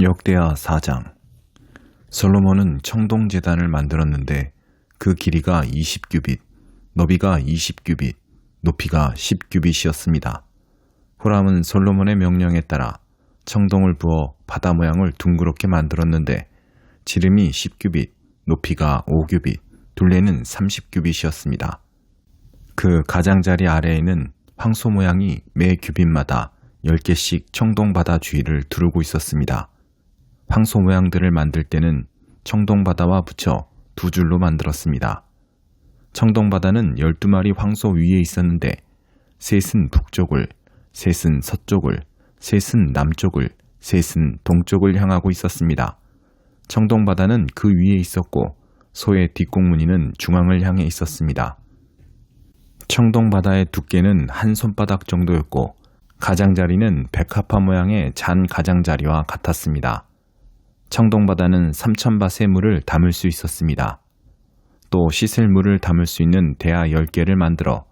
역대하 4장. 솔로몬은 청동제단을 만들었는데 그 길이가 20규빗, 너비가 20규빗, 높이가 10규빗이었습니다. 후람은 솔로몬의 명령에 따라 청동을 부어 바다 모양을 둥그렇게 만들었는데 지름이 10규빗, 높이가 5규빗, 둘레는 30규빗이었습니다. 그 가장자리 아래에는 황소 모양이 매 규빗마다 10개씩 청동바다 주위를 두르고 있었습니다. 황소 모양들을 만들 때는 청동바다와 붙여 두 줄로 만들었습니다. 청동바다는 12마리 황소 위에 있었는데 셋은 북쪽을, 셋은 서쪽을, 셋은 남쪽을, 셋은 동쪽을 향하고 있었습니다. 청동바다는 그 위에 있었고 소의 뒷공무니는 중앙을 향해 있었습니다. 청동바다의 두께는 한 손바닥 정도였고 가장자리는 백합화 모양의 잔 가장자리와 같았습니다. 청동바다는 3,000밭의 물을 담을 수 있었습니다. 또 씻을 물을 담을 수 있는 대야 10개를 만들어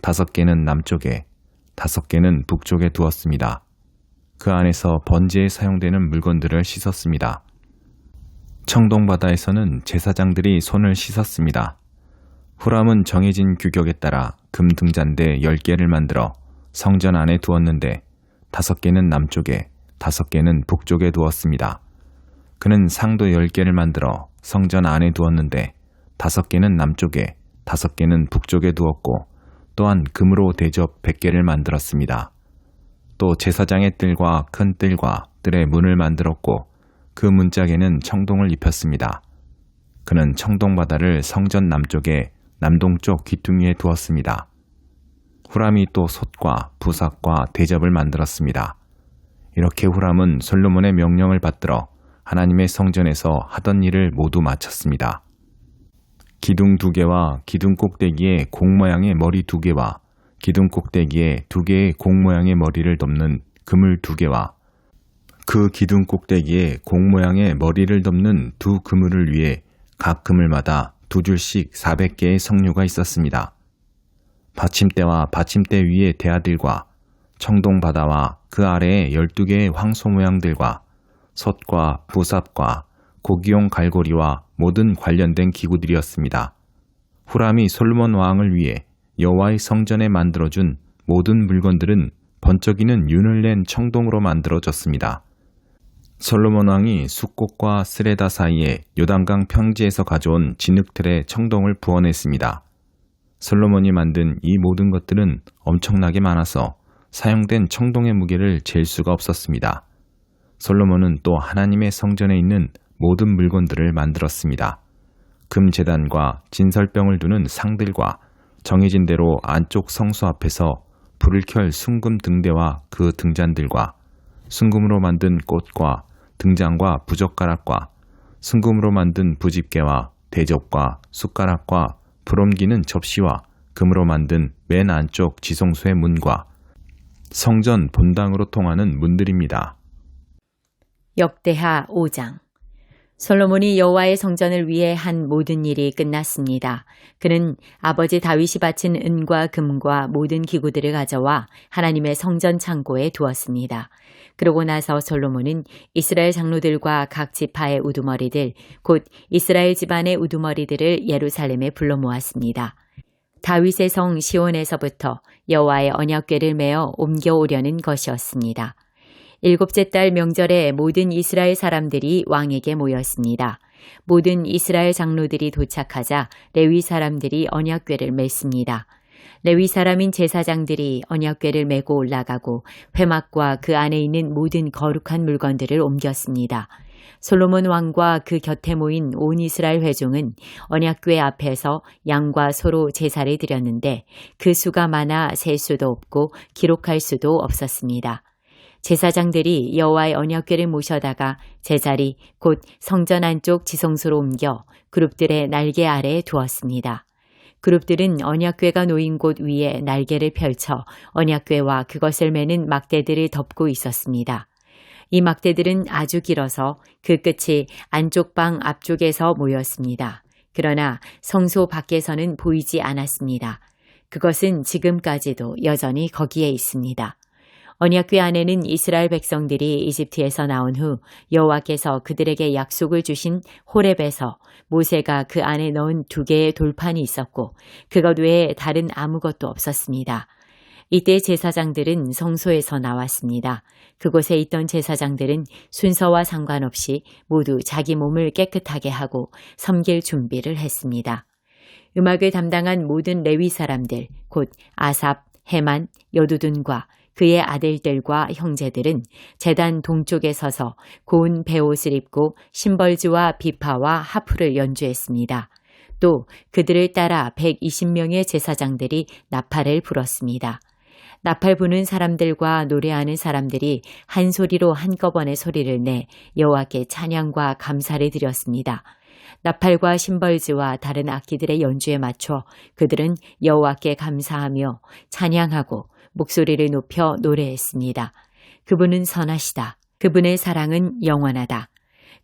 5개는 남쪽에, 5개는 북쪽에 두었습니다. 그 안에서 번제에 사용되는 물건들을 씻었습니다. 청동바다에서는 제사장들이 손을 씻었습니다. 후람은 정해진 규격에 따라 금 등잔대 10개를 만들어 성전 안에 두었는데 5개는 남쪽에, 5개는 북쪽에 두었습니다. 그는 상도 10개를 만들어 성전 안에 두었는데 5개는 남쪽에, 5개는 북쪽에 두었고 또한 금으로 대접 100개를 만들었습니다. 또 제사장의 뜰과 큰 뜰과 뜰의 문을 만들었고 그 문짝에는 청동을 입혔습니다. 그는 청동바다를 성전 남쪽에 남동쪽 귀퉁이에 두었습니다. 후람이 또 솥과 부삭과 대접을 만들었습니다. 이렇게 후람은 솔로몬의 명령을 받들어 하나님의 성전에서 하던 일을 모두 마쳤습니다. 기둥 2개와 기둥 꼭대기에 공 모양의 머리 2개와 기둥 꼭대기에 2개의 공 모양의 머리를 덮는 그물 2개와 그 기둥 꼭대기에 공 모양의 머리를 덮는 2 그물을 위해 각 그물마다 2줄씩 400개의 석류가 있었습니다. 받침대와 받침대 위의 대야들과 청동바다와 그 아래에 12개의 황소 모양들과 솥과 부삽과 고기용 갈고리와 모든 관련된 기구들이었습니다. 후람이 솔로몬 왕을 위해 여호와의 성전에 만들어준 모든 물건들은 번쩍이는 윤을 낸 청동으로 만들어졌습니다. 솔로몬 왕이 숫꽃과 스레다 사이에 요단강 평지에서 가져온 진흙틀에 청동을 부어냈습니다. 솔로몬이 만든 이 모든 것들은 엄청나게 많아서 사용된 청동의 무게를 잴 수가 없었습니다. 솔로몬은 또 하나님의 성전에 있는 모든 물건들을 만들었습니다. 금제단과 진설병을 두는 상들과 정해진 대로 안쪽 성소 앞에서 불을 켤 순금 등대와 그 등잔들과 순금으로 만든 꽃과 등잔과 부젓가락과 순금으로 만든 부집개와 대접과 숟가락과 불 옮기는 접시와 금으로 만든 맨 안쪽 지성소의 문과 성전 본당으로 통하는 문들입니다. 역대하 5장. 솔로몬이 여호와의 성전을 위해 한 모든 일이 끝났습니다. 그는 아버지 다윗이 바친 은과 금과 모든 기구들을 가져와 하나님의 성전 창고에 두었습니다. 그러고 나서 솔로몬은 이스라엘 장로들과 각 지파의 우두머리들, 곧 이스라엘 집안의 우두머리들을 예루살렘에 불러 모았습니다. 다윗의 성 시온에서부터 여호와의 언약궤를 메어 옮겨오려는 것이었습니다. 7째 달 명절에 모든 이스라엘 사람들이 왕에게 모였습니다. 모든 이스라엘 장로들이 도착하자 레위 사람들이 언약궤를 맸습니다. 레위 사람인 제사장들이 언약궤를 메고 올라가고 회막과 그 안에 있는 모든 거룩한 물건들을 옮겼습니다. 솔로몬 왕과 그 곁에 모인 온 이스라엘 회중은 언약궤 앞에서 양과 소로 제사를 드렸는데 그 수가 많아 셀 수도 없고 기록할 수도 없었습니다. 제사장들이 여호와의 언약궤를 모셔다가 제자리 곧 성전 안쪽 지성소로 옮겨 그룹들의 날개 아래에 두었습니다. 그룹들은 언약궤가 놓인 곳 위에 날개를 펼쳐 언약궤와 그것을 매는 막대들을 덮고 있었습니다. 이 막대들은 아주 길어서 그 끝이 안쪽 방 앞쪽에서 모였습니다. 그러나 성소 밖에서는 보이지 않았습니다. 그것은 지금까지도 여전히 거기에 있습니다. 언약궤 안에는 이스라엘 백성들이 이집트에서 나온 후 여호와께서 그들에게 약속을 주신 호렙에서 모세가 그 안에 넣은 2개의 돌판이 있었고 그것 외에 다른 아무것도 없었습니다. 이때 제사장들은 성소에서 나왔습니다. 그곳에 있던 제사장들은 순서와 상관없이 모두 자기 몸을 깨끗하게 하고 섬길 준비를 했습니다. 음악을 담당한 모든 레위 사람들, 곧 아삽, 헤만, 여두둔과 그의 아들들과 형제들은 제단 동쪽에 서서 고운 베옷을 입고 심벌주와 비파와 하프를 연주했습니다. 또 그들을 따라 120명의 제사장들이 나팔을 불었습니다. 나팔 부는 사람들과 노래하는 사람들이 한 소리로 한꺼번에 소리를 내 여호와께 찬양과 감사를 드렸습니다. 나팔과 심벌즈와 다른 악기들의 연주에 맞춰 그들은 여호와께 감사하며 찬양하고 목소리를 높여 노래했습니다. 그분은 선하시다. 그분의 사랑은 영원하다.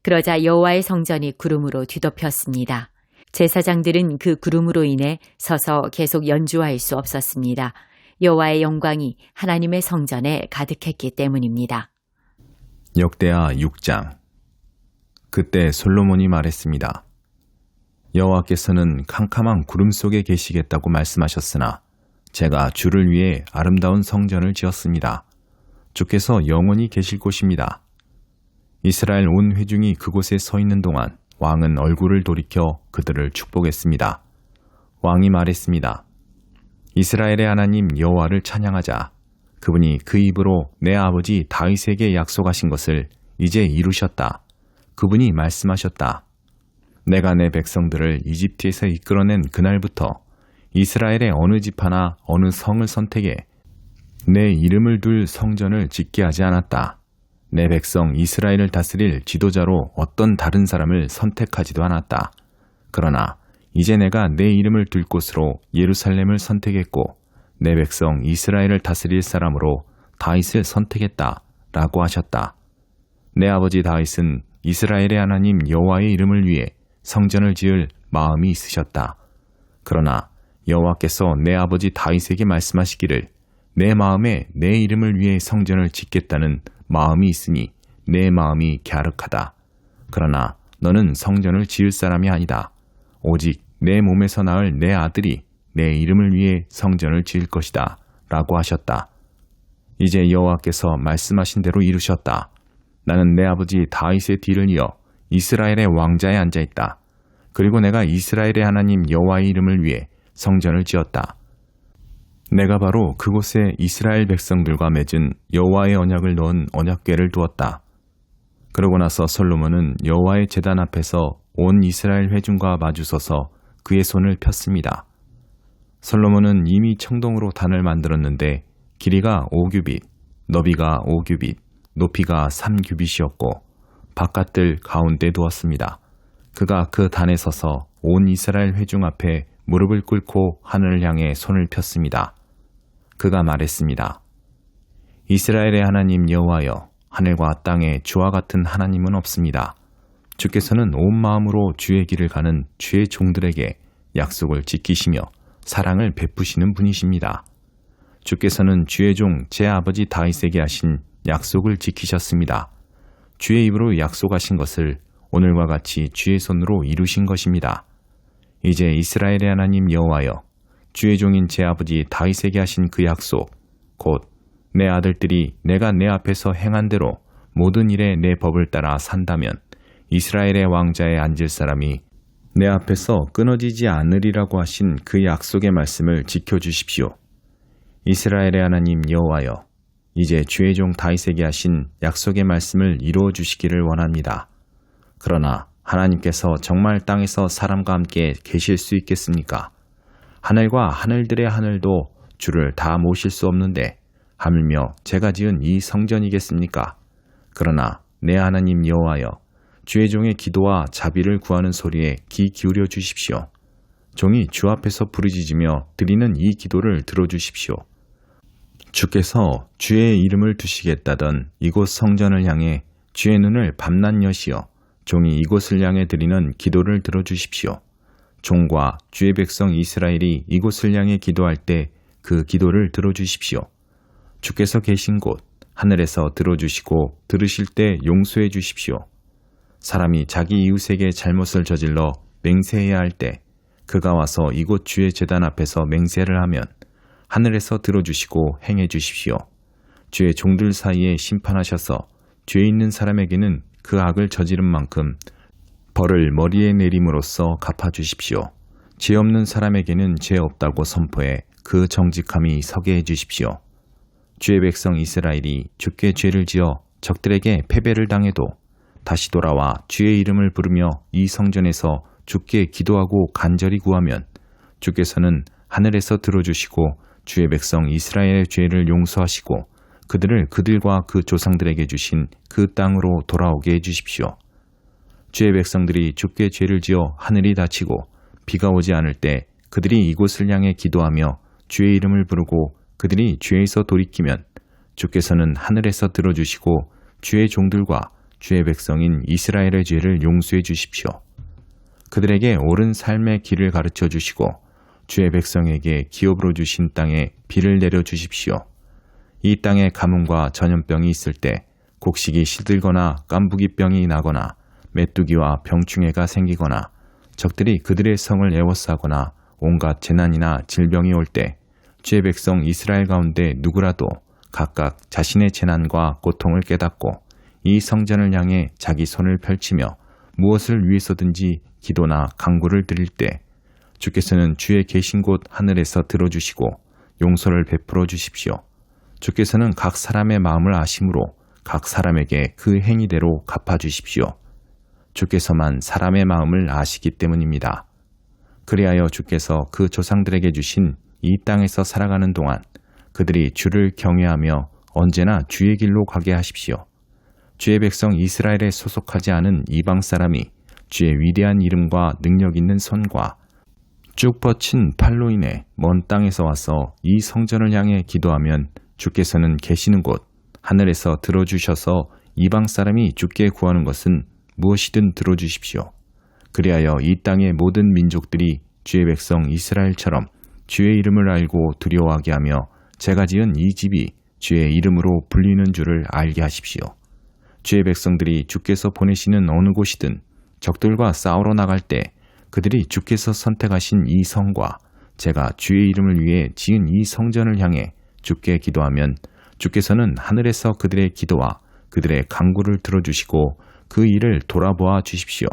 그러자 여호와의 성전이 구름으로 뒤덮였습니다. 제사장들은 그 구름으로 인해 서서 계속 연주할 수 없었습니다. 여호와의 영광이 하나님의 성전에 가득했기 때문입니다. 역대하 6장. 그때 솔로몬이 말했습니다. 여호와께서는 캄캄한 구름 속에 계시겠다고 말씀하셨으나 제가 주를 위해 아름다운 성전을 지었습니다. 주께서 영원히 계실 곳입니다. 이스라엘 온 회중이 그곳에 서 있는 동안 왕은 얼굴을 돌이켜 그들을 축복했습니다. 왕이 말했습니다. 이스라엘의 하나님 여호와를 찬양하자. 그분이 그 입으로 내 아버지 다윗에게 약속하신 것을 이제 이루셨다. 그분이 말씀하셨다. 내가 내 백성들을 이집트에서 이끌어낸 그날부터 이스라엘의 어느 집 하나 어느 성을 선택해 내 이름을 둘 성전을 짓게 하지 않았다. 내 백성 이스라엘을 다스릴 지도자로 어떤 다른 사람을 선택하지도 않았다. 그러나 이제 내가 내 이름을 둘 곳으로 예루살렘을 선택했고 내 백성 이스라엘을 다스릴 사람으로 다윗을 선택했다. 라고 하셨다. 내 아버지 다윗은 이스라엘의 하나님 여호와의 이름을 위해 성전을 지을 마음이 있으셨다. 그러나 여호와께서 내 아버지 다윗에게 말씀하시기를 내 마음에 내 이름을 위해 성전을 짓겠다는 마음이 있으니 내 마음이 갸륵하다. 그러나 너는 성전을 지을 사람이 아니다. 오직 내 몸에서 낳을 내 아들이 내 이름을 위해 성전을 지을 것이다. 라고 하셨다. 이제 여호와께서 말씀하신 대로 이루셨다. 나는 내 아버지 다윗의 뒤를 이어 이스라엘의 왕자에 앉아있다. 그리고 내가 이스라엘의 하나님 여호와의 이름을 위해 성전을 지었다. 내가 바로 그곳에 이스라엘 백성들과 맺은 여호와의 언약을 넣은 언약궤를 두었다. 그러고 나서 솔로몬은 여호와의 제단 앞에서 온 이스라엘 회중과 마주서서 그의 손을 폈습니다. 솔로몬은 이미 청동으로 단을 만들었는데 길이가 5규빗, 너비가 5규빗, 높이가 3규빗이었고 바깥들 가운데 두었습니다. 그가 그 단에 서서 온 이스라엘 회중 앞에 무릎을 꿇고 하늘을 향해 손을 폈습니다. 그가 말했습니다. 이스라엘의 하나님 여호와여, 하늘과 땅에 주와 같은 하나님은 없습니다. 주께서는 온 마음으로 주의 길을 가는 주의 종들에게 약속을 지키시며 사랑을 베푸시는 분이십니다. 주께서는 주의 종 제 아버지 다윗에게 하신 약속을 지키셨습니다. 주의 입으로 약속하신 것을 오늘과 같이 주의 손으로 이루신 것입니다. 이제 이스라엘의 하나님 여호와여, 주의 종인 제 아버지 다윗에게 하신 그 약속, 곧 내 아들들이 내가 내 앞에서 행한 대로 모든 일에 내 법을 따라 산다면 이스라엘의 왕자에 앉을 사람이 내 앞에서 끊어지지 않으리라고 하신 그 약속의 말씀을 지켜주십시오. 이스라엘의 하나님 여호와여, 이제 주의 종 다윗에게 하신 약속의 말씀을 이루어 주시기를 원합니다. 그러나 하나님께서 정말 땅에서 사람과 함께 계실 수 있겠습니까? 하늘과 하늘들의 하늘도 주를 다 모실 수 없는데 하물며 제가 지은 이 성전이겠습니까? 그러나 내 하나님 여호와여, 주의 종의 기도와 자비를 구하는 소리에 귀 기울여 주십시오. 종이 주 앞에서 부르짖으며 드리는 이 기도를 들어주십시오. 주께서 주의 이름을 두시겠다던 이곳 성전을 향해 주의 눈을 밤낮 여시어 종이 이곳을 향해 드리는 기도를 들어주십시오. 종과 주의 백성 이스라엘이 이곳을 향해 기도할 때 그 기도를 들어주십시오. 주께서 계신 곳, 하늘에서 들어주시고 들으실 때 용서해 주십시오. 사람이 자기 이웃에게 잘못을 저질러 맹세해야 할 때 그가 와서 이곳 주의 제단 앞에서 맹세를 하면 하늘에서 들어주시고 행해 주십시오. 주의 종들 사이에 심판하셔서 죄 있는 사람에게는 그 악을 저지른 만큼 벌을 머리에 내림으로써 갚아주십시오. 죄 없는 사람에게는 죄 없다고 선포해 그 정직함이 서게 해주십시오. 주의 백성 이스라엘이 주께 죄를 지어 적들에게 패배를 당해도 다시 돌아와 주의 이름을 부르며 이 성전에서 주께 기도하고 간절히 구하면 주께서는 하늘에서 들어주시고 주의 백성 이스라엘의 죄를 용서하시고 그들을 그들과 그 조상들에게 주신 그 땅으로 돌아오게 해주십시오. 주의 백성들이 주께 죄를 지어 하늘이 닫히고 비가 오지 않을 때 그들이 이곳을 향해 기도하며 주의 이름을 부르고 그들이 죄에서 돌이키면 주께서는 하늘에서 들어주시고 주의 종들과 주의 백성인 이스라엘의 죄를 용서해 주십시오. 그들에게 옳은 삶의 길을 가르쳐 주시고 주의 백성에게 기업으로 주신 땅에 비를 내려 주십시오. 이 땅에 가뭄과 전염병이 있을 때 곡식이 시들거나 깐부기병이 나거나 메뚜기와 병충해가 생기거나 적들이 그들의 성을 애워싸거나 온갖 재난이나 질병이 올 때 주의 백성 이스라엘 가운데 누구라도 각각 자신의 재난과 고통을 깨닫고 이 성전을 향해 자기 손을 펼치며 무엇을 위해서든지 기도나 간구를 드릴 때 주께서는 주의 계신 곳 하늘에서 들어주시고 용서를 베풀어 주십시오. 주께서는 각 사람의 마음을 아심으로 각 사람에게 그 행위대로 갚아주십시오. 주께서만 사람의 마음을 아시기 때문입니다. 그리하여 주께서 그 조상들에게 주신 이 땅에서 살아가는 동안 그들이 주를 경외하며 언제나 주의 길로 가게 하십시오. 주의 백성 이스라엘에 소속하지 않은 이방 사람이 주의 위대한 이름과 능력 있는 손과 쭉 뻗친 팔로 인해 먼 땅에서 와서 이 성전을 향해 기도하면 주께서는 계시는 곳 하늘에서 들어주셔서 이방 사람이 주께 구하는 것은 무엇이든 들어주십시오. 그리하여 이 땅의 모든 민족들이 주의 백성 이스라엘처럼 주의 이름을 알고 두려워하게 하며 제가 지은 이 집이 주의 이름으로 불리는 줄을 알게 하십시오. 주의 백성들이 주께서 보내시는 어느 곳이든 적들과 싸우러 나갈 때 그들이 주께서 선택하신 이 성과 제가 주의 이름을 위해 지은 이 성전을 향해 주께 기도하면 주께서는 하늘에서 그들의 기도와 그들의 간구를 들어주시고 그 일을 돌아보아 주십시오.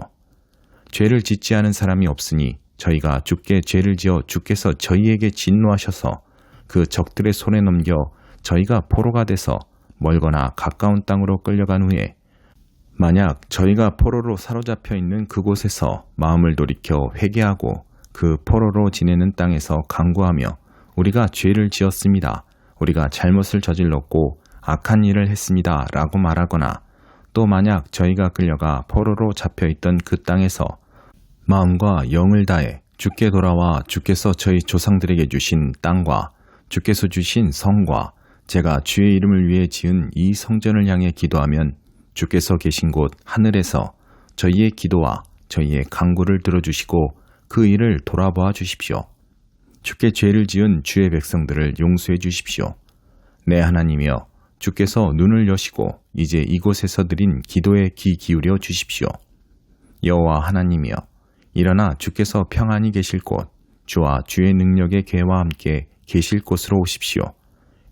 죄를 짓지 않은 사람이 없으니 저희가 주께 죄를 지어 주께서 저희에게 진노하셔서 그 적들의 손에 넘겨 저희가 포로가 돼서 멀거나 가까운 땅으로 끌려간 후에 만약 저희가 포로로 사로잡혀 있는 그곳에서 마음을 돌이켜 회개하고 그 포로로 지내는 땅에서 간구하며 우리가 죄를 지었습니다. 우리가 잘못을 저질렀고 악한 일을 했습니다. 라고 말하거나 또 만약 저희가 끌려가 포로로 잡혀있던 그 땅에서 마음과 영을 다해 주께 돌아와 주께서 저희 조상들에게 주신 땅과 주께서 주신 성과 제가 주의 이름을 위해 지은 이 성전을 향해 기도하면 주께서 계신 곳 하늘에서 저희의 기도와 저희의 간구를 들어주시고 그 일을 돌아보아 주십시오. 주께 죄를 지은 주의 백성들을 용서해 주십시오. 내 하나님이여 주께서 눈을 여시고 이제 이곳에서 드린 기도에 귀 기울여 주십시오. 여호와 하나님이여 일어나 주께서 평안히 계실 곳 주와 주의 능력의 괴와 함께 계실 곳으로 오십시오.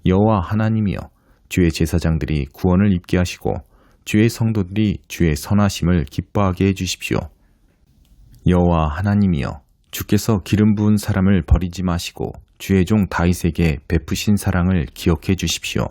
여호와 하나님이여 주의 제사장들이 구원을 입게 하시고 주의 성도들이 주의 선하심을 기뻐하게 해주십시오. 여호와 하나님이여 주께서 기름 부은 사람을 버리지 마시고 주의 종 다윗에게 베푸신 사랑을 기억해 주십시오.